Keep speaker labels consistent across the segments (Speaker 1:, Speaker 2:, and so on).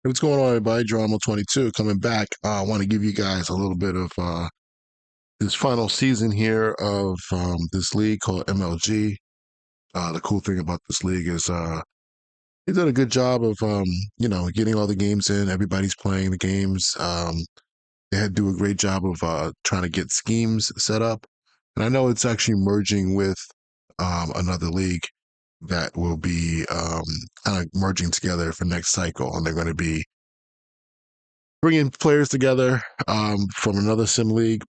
Speaker 1: What's going on, everybody? Drama 22 coming back. I want to give you guys a little bit of this final season here of this league called MLG. The cool thing about this league is they did a good job of getting all the games in. Everybody's playing the games. They had to do a great job of trying to get schemes set up, and I know it's actually merging with another league that will be kind of merging together for next cycle, and they're going to be bringing players together from another sim league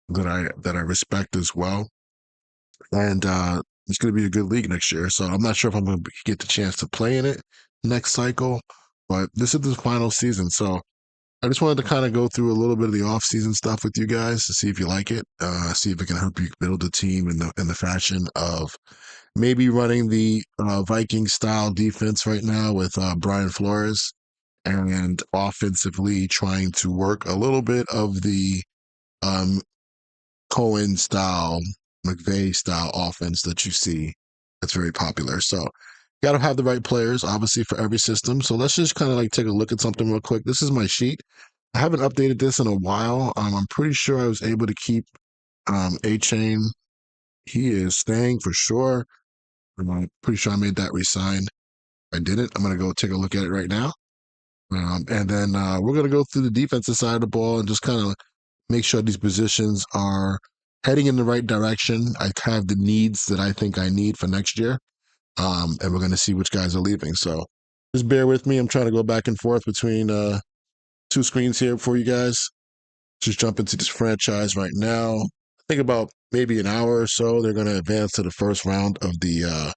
Speaker 1: that I respect as well, and it's going to be a good league next year. So I'm not sure if I'm going to get the chance to play in it next cycle, but this is the final season. So I just wanted to kind of go through a little bit of the off season stuff with you guys to see if you like it, see if it can help you build a team in the fashion of maybe running the Viking style defense right now with Brian Flores and offensively trying to work a little bit of the um, Coen style, McVay style offense that you see that's very popular. So you got to have the right players, obviously, for every system. So let's just kind of like take a look at something real quick. This is my sheet. I haven't updated this in a while. I'm pretty sure I was able to keep A Chain. He is staying for sure. I'm pretty sure I made that resign. I didn't. I'm going to go take a look at it right now. And then we're going to go through the defensive side of the ball and just kind of make sure these positions are heading in the right direction. I have the needs that I think I need for next year. And we're going to see which guys are leaving. So just bear with me. I'm trying to go back and forth between two screens here for you guys. Just jump into this franchise right now. I think about maybe an hour or so, they're going to advance to the first round of the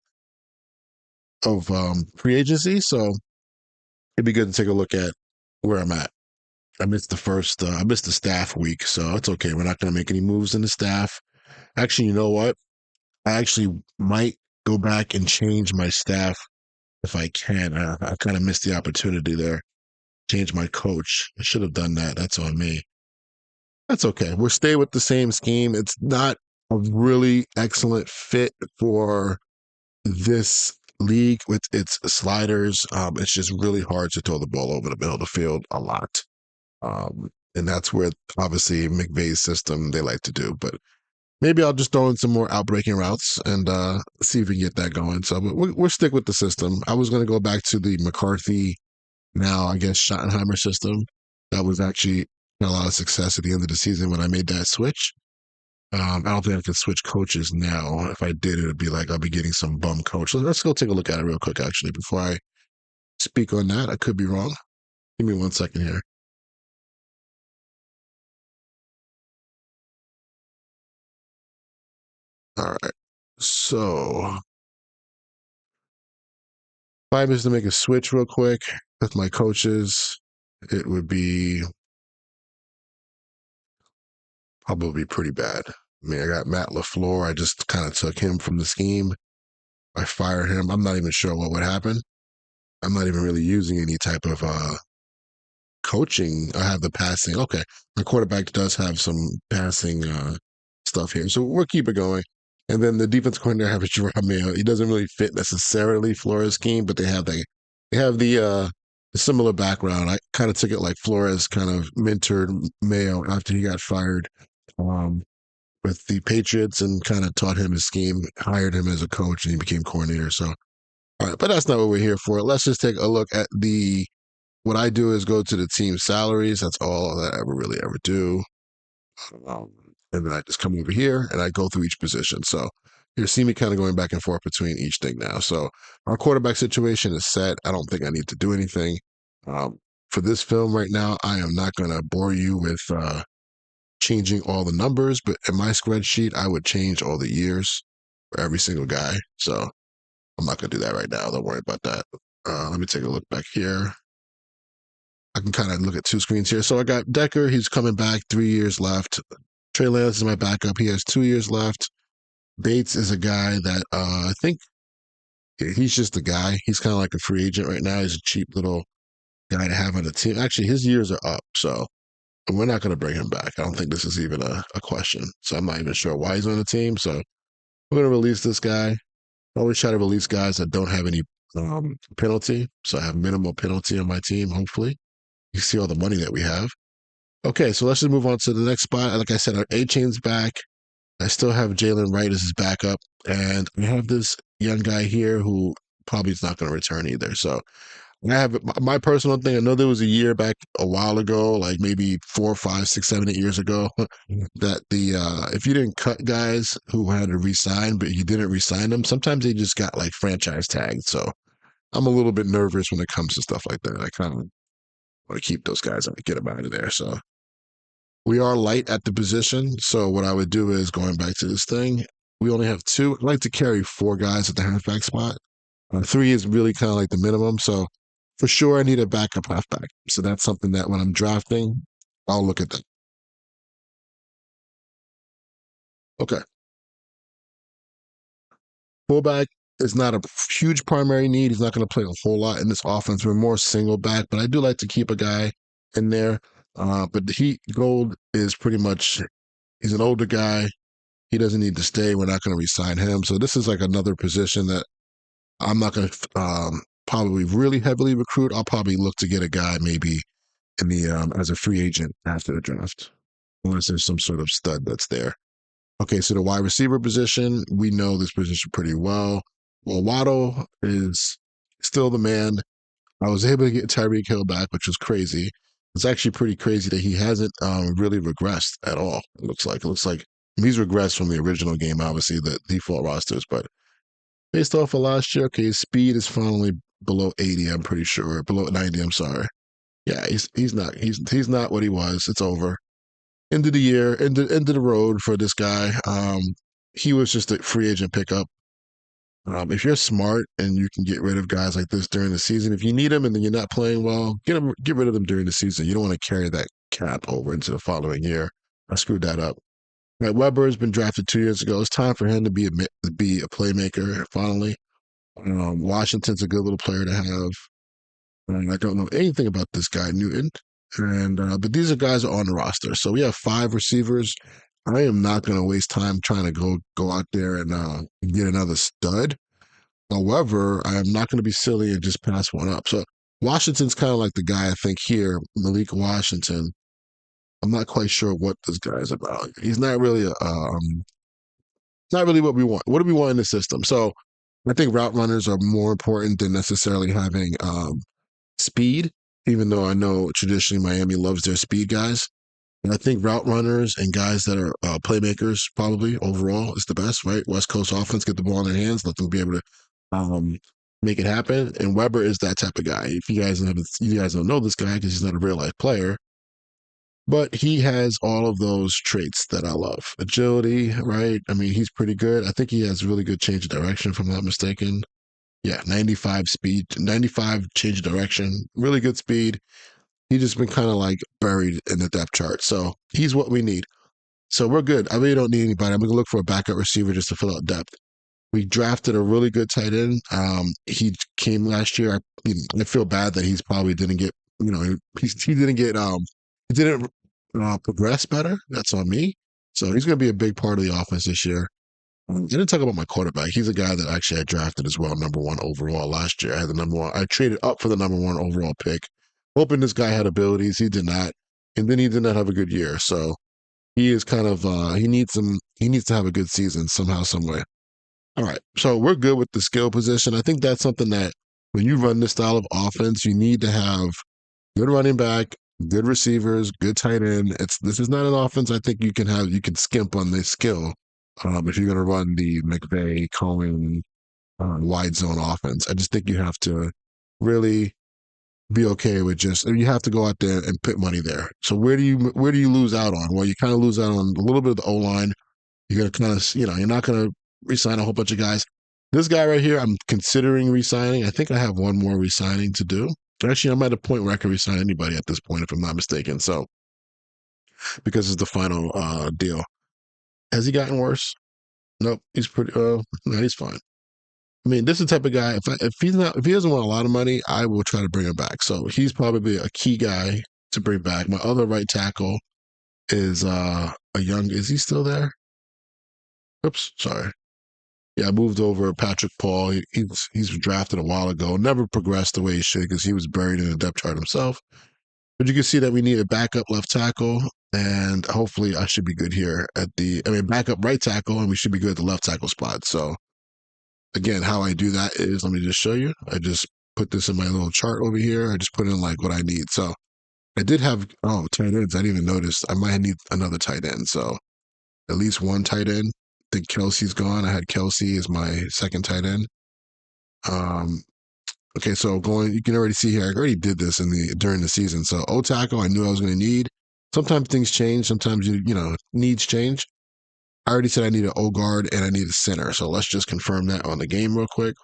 Speaker 1: free agency. So it'd be good to take a look at where I'm at. I missed the staff week, so it's okay. We're not going to make any moves in the staff. Actually, you know what? I actually might go back and change my staff if I can. I kind of missed the opportunity there. Change my coach. I should have done that. That's on me. That's okay. We'll stay with the same scheme. It's not a really excellent fit for this league with its sliders. It's just really hard to throw the ball over the middle of the field a lot. And that's where obviously McVay's system they like to do. But maybe I'll just throw in some more outbreaking routes and see if we can get that going. So but we'll stick with the system. I was going to go back to the McCarthy, now I guess Schottenheimer system. That was actually a lot of success at the end of the season when I made that switch. I don't think I could switch coaches now. If I did, it would be like I'll be getting some bum coach. So let's go take a look at it real quick, actually, before I speak on that. I could be wrong. Give me 1 second here. All right. So if I was to make a switch real quick with my coaches, it would be probably pretty bad. I mean, I got Matt LaFleur. I just kind of took him from the scheme. I fired him. I'm not even sure what would happen. I'm not even really using any type of coaching. I have the passing. Okay. My quarterback does have some passing stuff here. So we'll keep it going. And then the defense coordinator have Jerome Mayo. He doesn't really fit necessarily Flores' scheme, but they have the similar background. I kind of took it like Flores kind of mentored Mayo after he got fired um, with the Patriots and kind of taught him his scheme, hired him as a coach, and he became coordinator. So, all right, but that's not what we're here for. Let's just take a look at the what I do is go to the team salaries. That's all that I ever do. Um, and then I just come over here and I go through each position. So you see me kind of going back and forth between each thing now. So our quarterback situation is set. I don't think I need to do anything. Um, for this film right now, I am not going to bore you with changing all the numbers, but in my spreadsheet, I would change all the years for every single guy. So I'm not going to do that right now. Don't worry about that. Let me take a look back here. I can kind of look at two screens here. So I got Decker. He's coming back. 3 years left. Trey Lance is my backup. He has 2 years left. Bates is a guy that I think he's just a guy. He's kind of like a free agent right now. He's a cheap little guy to have on the team. Actually, his years are up. So we're not going to bring him back. I don't think this is even a question. So I'm not even sure why he's on the team. So we're going to release this guy. I always try to release guys that don't have any penalty. So I have minimal penalty on my team, hopefully. You see all the money that we have. Okay, so let's just move on to the next spot. Like I said, our A chain's back. I still have Jalen Wright as his backup, and I have this young guy here who probably is not going to return either. So I have my personal thing. I know there was a year back a while ago, like maybe 4, 5, 6, 7, 8 years ago, that the if you didn't cut guys who had to resign, but you didn't resign them, sometimes they just got like franchise tagged. So I'm a little bit nervous when it comes to stuff like that. I kind of want to keep those guys and get them out of there. So we are light at the position. So what I would do is going back to this thing. We only have two. I like to carry four guys at the halfback spot. Three is really kind of like the minimum. So for sure, I need a backup halfback. So that's something that when I'm drafting, I'll look at that. Okay. Fullback is not a huge primary need. He's not going to play a whole lot in this offense. We're more single back, but I do like to keep a guy in there. But the Heat Gold is pretty much, he's an older guy. He doesn't need to stay. We're not going to re-sign him. So this is like another position that I'm not going to probably really heavily recruit. I'll probably look to get a guy maybe in the as a free agent after the draft, unless there's some sort of stud that's there. Okay, so the wide receiver position, we know this position pretty well. Well, Waddle is still the man. I was able to get Tyreek Hill back, which was crazy. It's actually pretty crazy that he hasn't really regressed at all. It looks like he's regressed from the original game, obviously the default rosters, but based off of last year, okay, his speed is finally below 80. I'm pretty sure below 90. I'm sorry. Yeah, he's not what he was. It's over. End of the year, end of the road for this guy. He was just a free agent pickup. If you're smart and you can get rid of guys like this during the season, if you need them and then you're not playing well, get rid of them during the season. You don't want to carry that cap over into the following year. I screwed that up. Right, Weber has been drafted 2 years ago. It's time for him to be a playmaker finally. Washington's a good little player to have. I don't know anything about this guy Newton, and but these are guys that are on the roster. So we have five receivers. I am not going to waste time trying to go out there and get another stud. However, I am not going to be silly and just pass one up. So Washington's kind of like the guy I think here, Malik Washington. I'm not quite sure what this guy is about. He's not really what we want. What do we want in the system? So I think route runners are more important than necessarily having speed, even though I know traditionally Miami loves their speed guys. And I think route runners and guys that are playmakers probably overall is the best, right? West Coast offense, get the ball in their hands, let them be able to um, make it happen. And Weber is that type of guy. If you guys don't know this guy because he's not a real life player, but he has all of those traits that I love. Agility, right? I mean, he's pretty good. I think he has really good change of direction, if I'm not mistaken. Yeah, 95 speed, 95 change of direction, really good speed. He's just been kind of like buried in the depth chart. So he's what we need. So we're good. I really don't need anybody. I'm going to look for a backup receiver just to fill out depth. We drafted a really good tight end. He came last year. I feel bad that he's probably didn't get, he didn't get, he didn't progress better. That's on me. So he's going to be a big part of the offense this year. I didn't talk about my quarterback. He's a guy that actually I drafted as well, number 1 overall last year. I had the number 1. I traded up for the number 1 overall pick, hoping this guy had abilities. He did not, and then he did not have a good year. So he is kind of he needs to have a good season somehow, some way. All right, so we're good with the skill position. I think that's something that when you run this style of offense, you need to have good running back, good receivers, good tight end. This is not an offense I think you can skimp on this skill if you're going to run the McVay, Coen, wide zone offense. I just think you have to really be okay with you have to go out there and put money there. So where do you lose out on? Well, you kind of lose out on a little bit of the O line. You're gonna kind of you're not gonna resign a whole bunch of guys. This guy right here, I'm considering resigning. I think I have one more resigning to do. Actually, I'm at a point where I can resign anybody at this point, if I'm not mistaken. So because it's the final deal. Has he gotten worse? Nope. He's pretty. No, he's fine. I mean, this is the type of guy. If he doesn't want a lot of money, I will try to bring him back. So he's probably a key guy to bring back. My other right tackle is a young. Is he still there? Oops, sorry. Yeah, I moved over Patrick Paul. He's drafted a while ago. Never progressed the way he should because he was buried in the depth chart himself. But you can see that we need a backup left tackle, and hopefully I should be good here at backup right tackle, and we should be good at the left tackle spot. So again, how I do that is, let me just show you. I just put this in my little chart over here. I just put in like what I need. So I did have, tight ends. I didn't even notice. I might need another tight end. So at least one tight end. I think Kelsey's gone. I had Kelsey as my second tight end. Um, okay, so going, you can already see here. I already did this during the season. So O tackle, I knew I was going to need. Sometimes things change. Sometimes needs change. I already said I need an O guard and I need a center. So let's just confirm that on the game real quick.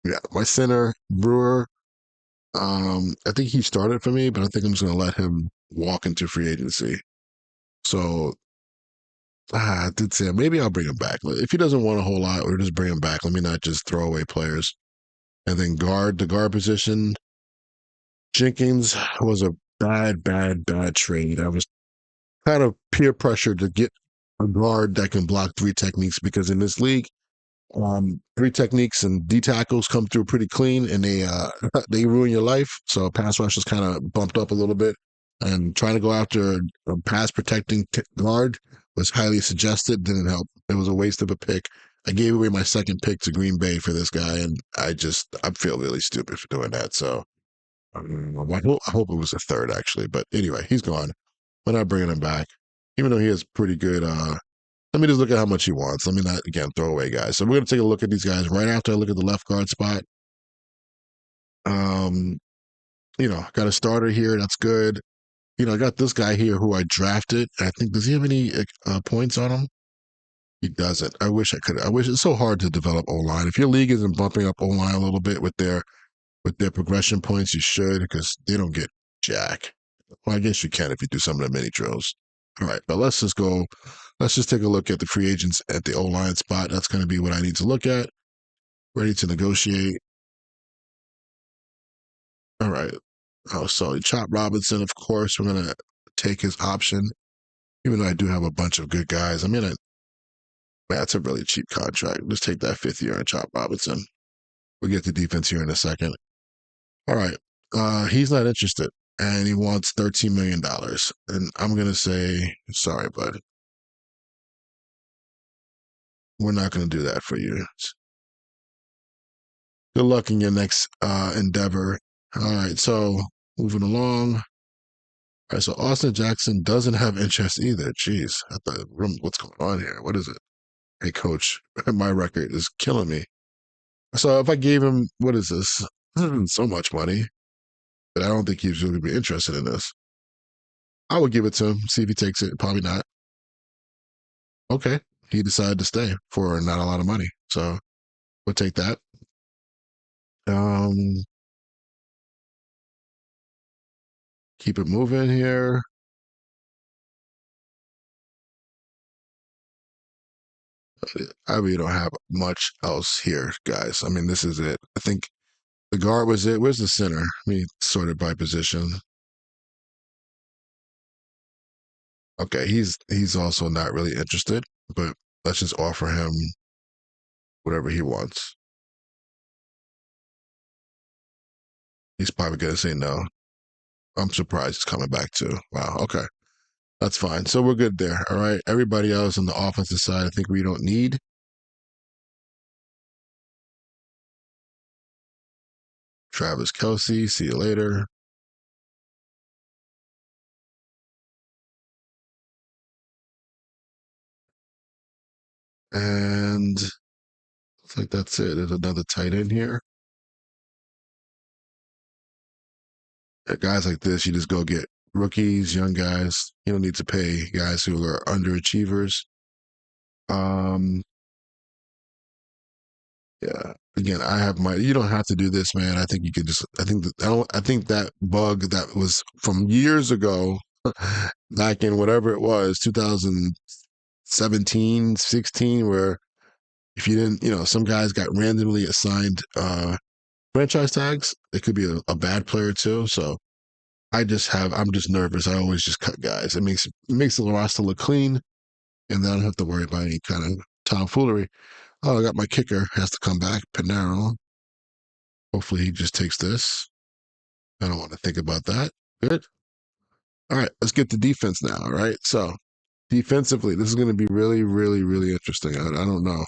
Speaker 1: Yeah, my center Brewer. I think he started for me, but I think I'm just going to let him walk into free agency. So I did say maybe I'll bring him back. If he doesn't want a whole lot, we'll just bring him back. Let me not just throw away players. And then the guard position. Jenkins was a bad trade. I was kind of peer pressured to get a guard that can block three techniques because in this league, three techniques and D tackles come through pretty clean, and they they ruin your life. So pass rush is kind of bumped up a little bit, and trying to go after a pass protecting guard was highly suggested. Didn't help. It was a waste of a pick. I gave away my second pick to Green Bay for this guy, and I feel really stupid for doing that. So I hope it was a third actually, but anyway, he's gone. We're not bringing him back, even though he has pretty good. Let me just look at how much he wants. Let me not again throw away guys. So we're gonna take a look at these guys right after I look at the left guard spot. Um, got a starter here. That's good. I got this guy here who I drafted. I think does he have any points on him? He doesn't. I wish I could. I wish it's so hard to develop O line. If your league isn't bumping up O line a little bit with their progression points, you should because they don't get jack. Well, I guess you can if you do some of the mini drills. All right, but let's just go. Let's just take a look at the free agents at the O line spot. That's going to be what I need to look at. Ready to negotiate. All right. Oh, so Chop Robinson, of course, we're going to take his option, even though I do have a bunch of good guys. I mean, that's a really cheap contract. Just take that fifth year and Chop Robinson. We'll get the defense here in a second. All right. He's not interested, and he wants $13 million. And I'm gonna say, sorry, bud, we're not gonna do that for you. Good luck in your next endeavor. All right. So moving along. All right. So Austin Jackson doesn't have interest either. Jeez, I thought, what's going on here? What is it? Hey, coach, my record is killing me. So if I gave him, what is this? So much money, but I don't think he's really be interested in this. I would give it to him, see if he takes it. Probably not. Okay. He decided to stay for not a lot of money. So we'll take that. Um, keep it moving here. I really don't have much else here, guys. I mean, this is it. I think the guard was it. Where's the center? Let me sort it by position. Okay, he's also not really interested, but let's just offer him whatever he wants. He's probably gonna say no. I'm surprised he's coming back too. Wow. Okay. That's fine. So we're good there. All right. Everybody else on the offensive side, I think we don't need. Travis Kelsey, see you later. And looks like that's it. There's another tight end here. Guys like this, you just go get rookies, young guys. You don't need to pay guys who are underachievers. Um, yeah. Again, I have my. You don't have to do this, man. I think you could just. I think that. I don't. I think that bug that was from years ago, back in whatever it was, 2017, 16, where if you didn't, some guys got randomly assigned franchise tags. It could be a bad player too. So I'm just nervous. I always just cut guys. It makes the roster look clean, and then I don't have to worry about any kind of tomfoolery. Oh, I got my kicker has to come back, Panero. Hopefully he just takes this. I don't want to think about that. Good. All right, let's get to defense now. All right. So defensively, this is going to be really, really, really interesting. I don't know.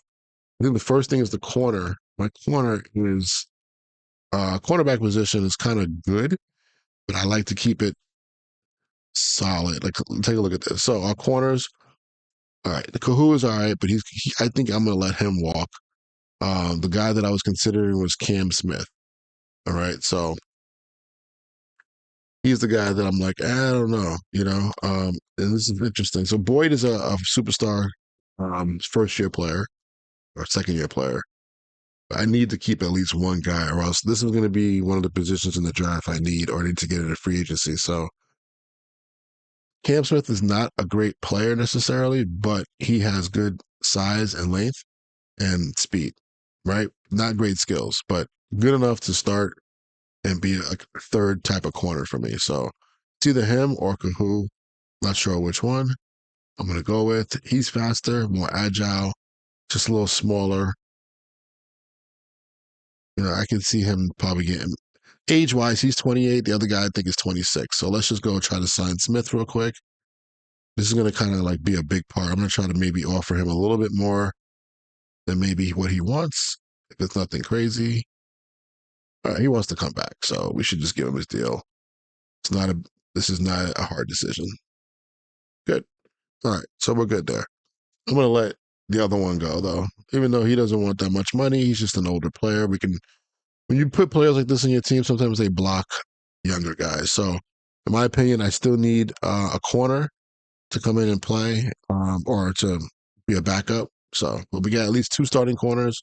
Speaker 1: I think the first thing is the corner. My corner is cornerback position is kind of good, but I like to keep it solid. Like, take a look at this. So our corners, all right. The Kahu is all right, but I think I'm going to let him walk. The guy that I was considering was Cam Smith. All right. So he's the guy that I'm like, I don't know, and this is interesting. So Boyd is a superstar, first year player or second year player. I need to keep at least one guy, or else this is going to be one of the positions in the draft I need, or I need to get into free agency. So Cam Smith is not a great player necessarily, but he has good size and length and speed, right? Not great skills, but good enough to start and be a third type of corner for me. So it's either him or Kahu. Not sure which one I'm going to go with. He's faster, more agile, just a little smaller. I can see him probably getting age wise, he's 28. The other guy I think is 26. So let's just go try to sign Smith real quick. This is going to kind of like be a big part. I'm going to try to maybe offer him a little bit more than maybe what he wants. If it's nothing crazy. All right, he wants to come back. So we should just give him his deal. It's not a, this is not a hard decision. Good. All right. So we're good there. I'm going to let the other one go though. Even though he doesn't want that much money, he's just an older player. When you put players like this in your team, sometimes they block younger guys. So, in my opinion, I still need a corner to come in and play, or to be a backup. So, but we got at least two starting corners.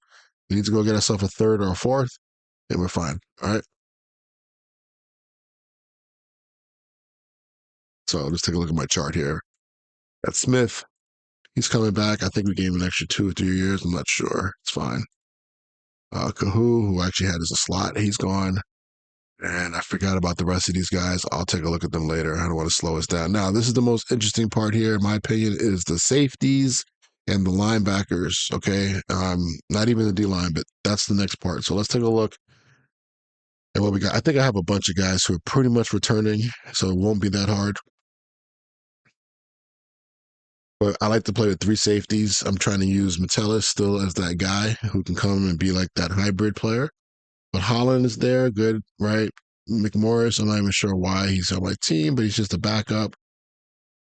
Speaker 1: We need to go get ourselves a third or a fourth, and we're fine. All right. So let's take a look at my chart here. That's Smith. He's coming back. I think we gave him an extra 2 or 3 years. I'm not sure. It's fine. Kahu, who actually had as a slot, he's gone. And I forgot about the rest of these guys. I'll take a look at them later. I don't want to slow us down. Now, this is the most interesting part here, in my opinion, is the safeties and the linebackers. Okay. Not even the D line, but that's the next part. So let's take a look at what we got. I think I have a bunch of guys who are pretty much returning, so it won't be that hard. But I like to play with three safeties. I'm trying to use Metellus still as that guy who can come and be like that hybrid player. But Holland is there, good, right? McMorris, I'm not even sure why he's on my team, but he's just a backup.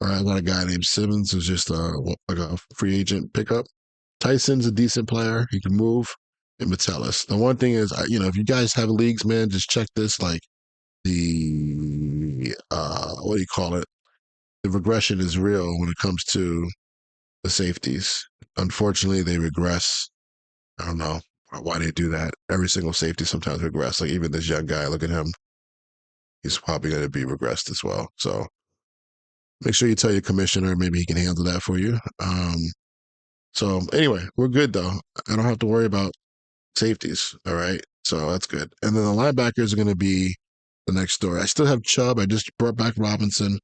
Speaker 1: All right, I got a guy named Simmons who's just like a free agent pickup. Tyson's a decent player; he can move. And Metellus. The one thing is, if you guys have leagues, man, just check this. Like the what do you call it? The regression is real when it comes to the safeties. Unfortunately, they regress. I don't know why they do that. Every single safety sometimes regress. Like even this young guy, look at him. He's probably going to be regressed as well. So make sure you tell your commissioner. Maybe he can handle that for you. So anyway, we're good though. I don't have to worry about safeties. All right. So that's good. And then the linebackers are going to be the next story. I still have Chubb. I just brought back Robinson.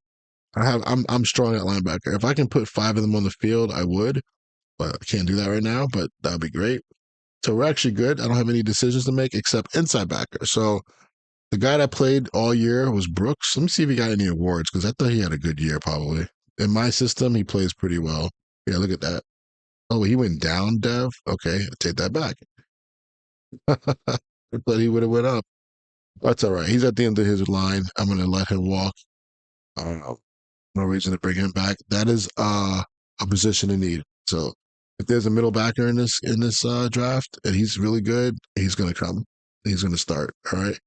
Speaker 1: I'm strong at linebacker. If I can put five of them on the field, I would, but I can't do that right now. But that'd be great. So we're actually good. I don't have any decisions to make except inside backer. So the guy that played all year was Brooks. Let me see if he got any awards because I thought he had a good year probably. In my system, he plays pretty well. Yeah, look at that. Oh, he went down, Dev. Okay, I take that back. I thought he would have went up. That's all right. He's at the end of his line. I'm going to let him walk. Uh, no reason to bring him back. That is a position in need. So if there's a middle backer in this draft and he's really good, he's going to come. He's going to start. All right.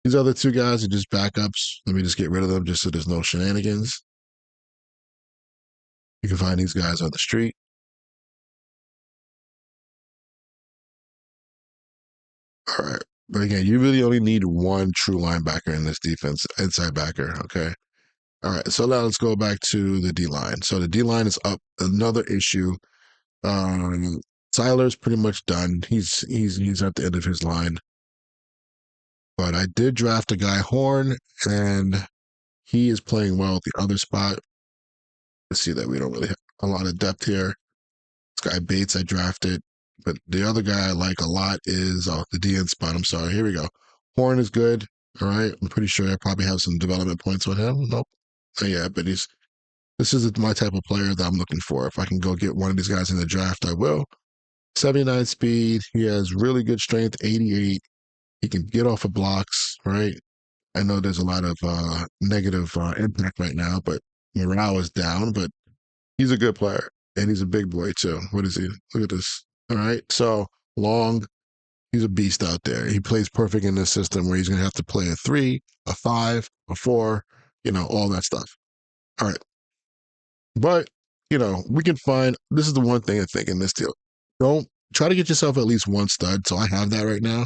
Speaker 1: These other two guys are just backups. Let me just get rid of them just so there's no shenanigans. You can find these guys on the street. All right. But again, you really only need one true linebacker in this defense, inside backer. Okay. All right. So now let's go back to the D line. So the D line is up. Another issue. Um, Tyler's pretty much done. He's at the end of his line. But I did draft a guy Horn, and he is playing well at the other spot. Let's see that we don't really have a lot of depth here. This guy Bates I drafted. But the other guy I like a lot is the DN spot. I'm sorry. Here we go. Horn is good. All right. I'm pretty sure I probably have some development points on him. Nope. Yeah, but this is my type of player that I'm looking for. If I can go get one of these guys in the draft, I will. 79 speed. He has really good strength, 88. He can get off of blocks, right? I know there's a lot of negative impact right now, but morale is down, but he's a good player. And he's a big boy, too. What is he? Look at this. All right. So long. He's a beast out there. He plays perfect in this system where he's going to have to play a 3, a 5, a 4, all that stuff. All right. But, we can find this is the one thing I think in this deal. Don't try to get yourself at least one stud. So I have that right now.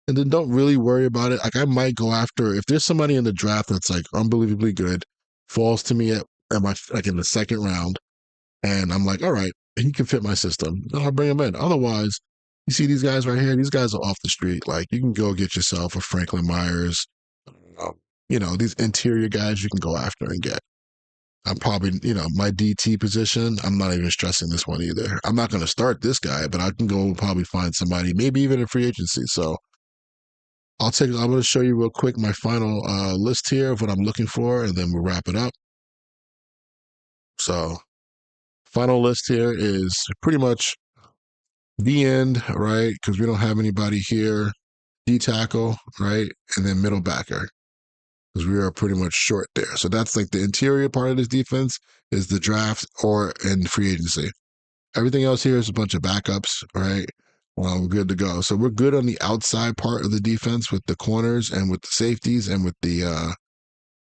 Speaker 1: And then don't really worry about it. Like I might go after if there's somebody in the draft that's like unbelievably good, falls to me at my like in the second round, and I'm like, all right, he can fit my system. Then I'll bring him in. Otherwise, you see these guys right here. These guys are off the street. Like you can go get yourself a Franklin Myers. Um, these interior guys you can go after and get. I'm probably, my DT position, I'm not even stressing this one either. I'm not going to start this guy, but I can go probably find somebody, maybe even in free agency. So I'm going to show you real quick my final list here of what I'm looking for, and then we'll wrap it up. So, final list here is pretty much the end, right? Because we don't have anybody here. D tackle, right? And then middle backer, because we are pretty much short there. So that's like the interior part of this defense is the draft or in free agency. Everything else here is a bunch of backups, right? Well, we're good to go. So we're good on the outside part of the defense with the corners and with the safeties and with the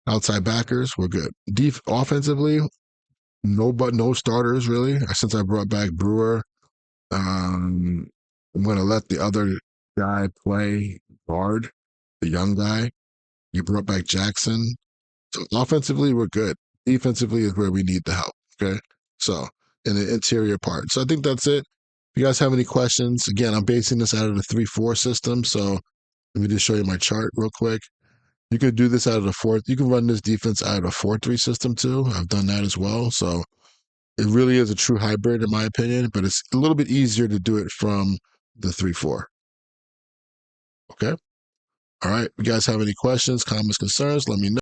Speaker 1: outside backers. We're good. Offensively, no starters really. Since I brought back Brewer, I'm going to let the other guy play guard, the young guy. You brought back Jackson. So offensively, we're good. Defensively is where we need the help. Okay. So in the interior part. So I think that's it. If you guys have any questions, again, I'm basing this out of the 3-4 system. So let me just show you my chart real quick. You could do this out of the 4. You can run this defense out of a 4-3 system too. I've done that as well. So it really is a true hybrid in my opinion, but it's a little bit easier to do it from the 3-4. Okay. All right. If you guys have any questions, comments, concerns, let me know.